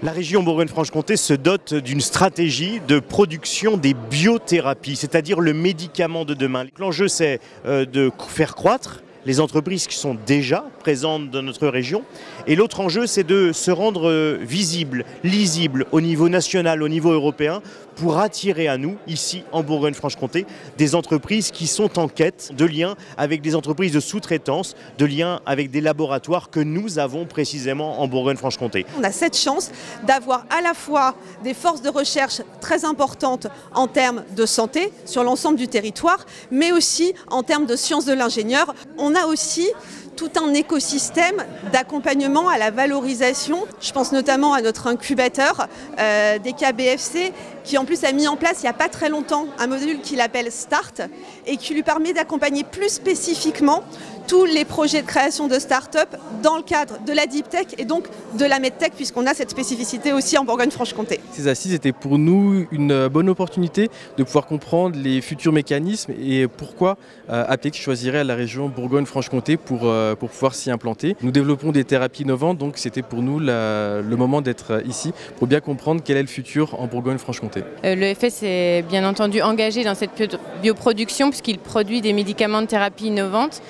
La région Bourgogne-Franche-Comté se dote d'une stratégie de production des biothérapies, c'est-à-dire le médicament de demain. L'enjeu, c'est de faire croître les entreprises qui sont déjà présentes dans notre région. Et l'autre enjeu, c'est de se rendre visible, lisible au niveau national, au niveau européen, pour attirer à nous, ici en Bourgogne-Franche-Comté, des entreprises qui sont en quête de liens avec des entreprises de sous-traitance, de liens avec des laboratoires que nous avons précisément en Bourgogne-Franche-Comté. On a cette chance d'avoir à la fois des forces de recherche très importantes en termes de santé sur l'ensemble du territoire, mais aussi en termes de sciences de l'ingénieur. On a aussi tout un écosystème d'accompagnement à la valorisation. Je pense notamment à notre incubateur DKBFC qui en plus a mis en place il n'y a pas très longtemps un module qu'il appelle START et qui lui permet d'accompagner plus spécifiquement tous les projets de création de start-up dans le cadre de la deep tech et donc de la medtech puisqu'on a cette spécificité aussi en Bourgogne-Franche-Comté. Ces assises étaient pour nous une bonne opportunité de pouvoir comprendre les futurs mécanismes et pourquoi Aptex choisirait la région Bourgogne-Franche-Comté pour pouvoir s'y implanter. Nous développons des thérapies innovantes, donc c'était pour nous le moment d'être ici pour bien comprendre quel est le futur en Bourgogne-Franche-Comté. L'EFS est bien entendu engagé dans cette bioproduction puisqu'il produit des médicaments de thérapie innovantes.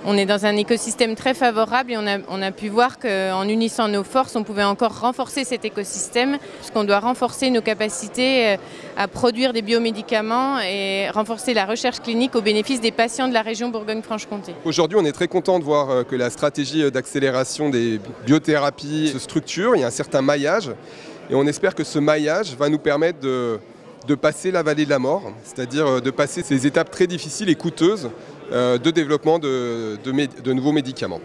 On est dans un écosystème très favorable et on a pu voir qu'en unissant nos forces, on pouvait encore renforcer cet écosystème puisqu'on doit renforcer nos capacités à produire des biomédicaments et renforcer la recherche clinique au bénéfice des patients de la région Bourgogne-Franche-Comté. Aujourd'hui, on est très content de voir que la stratégie d'accélération des biothérapies se structure. Il y a un certain maillage et on espère que ce maillage va nous permettre de passer la vallée de la mort, c'est-à-dire de passer ces étapes très difficiles et coûteuses de développement de nouveaux médicaments.